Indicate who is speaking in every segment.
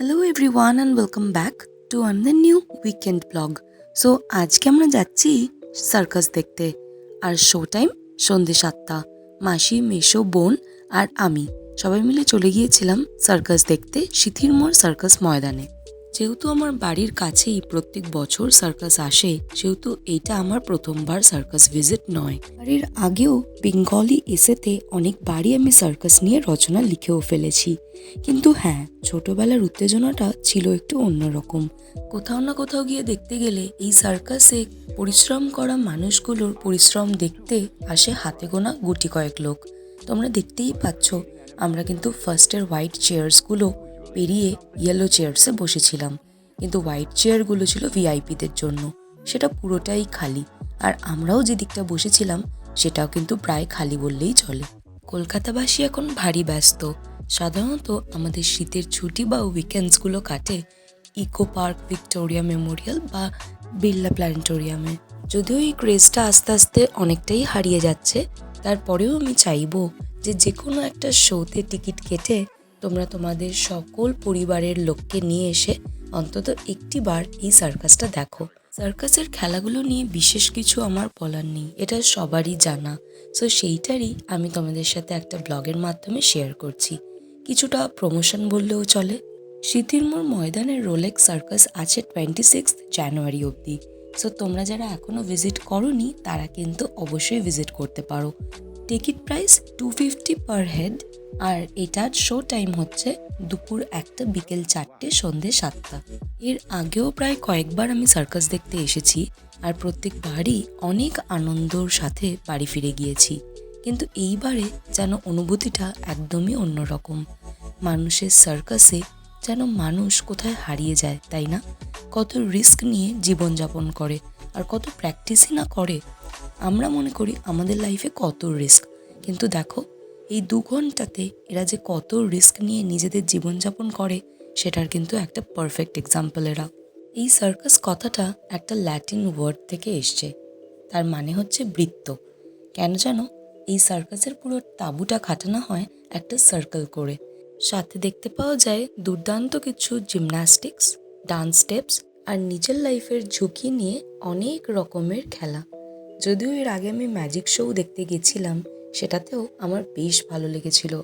Speaker 1: Hello everyone and welcome back to another new weekend blog. So আজকে আমরা যাচ্ছি circus দেখতে। আর শো টাইম সন্ধ্যে 7টা। মাসি, মেসো, বোন আর আমি সবাই মিলে চলে গিয়েছিলাম সার্কাস দেখতে সিথির মোড় সার্কাস ময়দানে। যেহেতু আমার বাড়ির কাছেই প্রত্যেক বছর সার্কাস আসে, সেহেতু এইটা আমার প্রথমবার সার্কাস ভিজিট নয়। আর এর আগেও বেঙ্গলি এসেতে অনেকবারই আমি সার্কাস নিয়ে রচনা লিখেও ফেলেছি। কিন্তু হ্যাঁ, ছোটবেলার উত্তেজনাটা ছিল একটু অন্যরকম। কোথাও না কোথাও গিয়ে দেখতে গেলে এই সার্কাসে পরিশ্রম করা মানুষগুলোর পরিশ্রম দেখতে আসে হাতে গোনা গুটি কয়েক লোক। তোমরা দেখতেই পাচ্ছ, আমরা কিন্তু ফার্স্টের হোয়াইট চেয়ার্সগুলো পেরিয়ে ইয়েলো চেয়ার্সে বসেছিলাম, কিন্তু হোয়াইট চেয়ারগুলো ছিল ভিআইপিদের জন্য। সেটা পুরোটাই খালি। আর আমরাও যে দিকটা বসেছিলাম সেটাও কিন্তু প্রায় খালি বললেই চলে। কলকাতাবাসী এখন ভারী ব্যস্ত। সাধারণত আমাদের শীতের ছুটি বা উইকেন্ডসগুলো কাটে ইকো পার্ক, ভিক্টোরিয়া মেমোরিয়াল বা বিড়লা প্ল্যানেটোরিয়ামে। যদিও এই ক্রেজটা আস্তে আস্তে অনেকটাই হারিয়ে যাচ্ছে, তারপরেও আমি চাইবো যে কোনো একটা শোতে টিকিট কেটে তোমরা তোমাদের সকল পরিবারের লোককে নিয়ে এসে অন্তত একটি বার এই সার্কাসটা দেখো। সার্কাসের খেলাগুলো নিয়ে বিশেষ কিছু আমার বলার নেই, এটা সবারই জানা। সো সেইটারই আমি তোমাদের সাথে একটা ব্লগের মাধ্যমে শেয়ার করছি। কিছুটা প্রমোশন বললেও চলে। সিথির মোড় ময়দানের রোলেক্স সার্কাস আছে 26 জানুয়ারি অবধি। সো তোমরা যারা এখনও ভিজিট করোনি তারা কিন্তু অবশ্যই ভিজিট করতে পারো। Ticket price 250 per head. আর এটার শো টাইম হচ্ছে দুপুর 1টা, বিকেল 4টে, সন্ধ্যে 7টা। এর আগেও প্রায় কয়েকবার আমি সার্কাস দেখতে এসেছি, আর প্রত্যেকবারই অনেক আনন্দর সাথে বাড়ি ফিরে গিয়েছি। কিন্তু এইবারে যেন অনুভূতিটা একদমই অন্যরকম। মানুষের সার্কাসে যেন মানুষ কোথায় হারিয়ে যায়, তাই না? কত রিস্ক নিয়ে জীবনযাপন করে, আর কত প্র্যাকটিসই না করে। আমরা মনে করি আমাদের লাইফে কত রিস্ক, কিন্তু দেখো এই 2 ঘন্টাতে এরা যে কত রিস্ক নিয়ে নিজেদের জীবনযাপন করে সেটার কিন্তু একটা পারফেক্ট এক্সাম্পল এরা। এই সার্কাস কথাটা একটা ল্যাটিন ওয়ার্ড থেকে এসছে, তার মানে হচ্ছে বৃত্ত। কেন জানো? এই সার্কাসের পুরো তাঁবুটা খাটানো হয় একটা সার্কেল করে। সাথে দেখতে পাওয়া যায় দুর্দান্ত কিছু জিমন্যাস্টিক্স, ডান্স স্টেপস আর নিজের লাইফের ঝুঁকি নিয়ে অনেক রকমের খেলা। যদিও এর আগে আমি ম্যাজিক শো দেখতে গেছিলাম, সেটাতেও আমার বেশ ভালো লেগেছিল।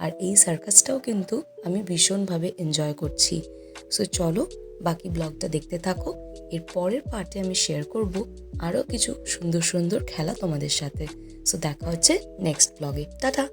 Speaker 1: আর এই সার্কাসটাও কিন্তু আমি ভীষণভাবে এনজয় করছি। সো চলো বাকি ব্লগটা দেখতে থাকো। এর পরের পার্টে আমি শেয়ার করব আরও কিছু সুন্দর সুন্দর খেলা তোমাদের সাথে। সো দেখা হচ্ছে নেক্সট ব্লগে। টাটা।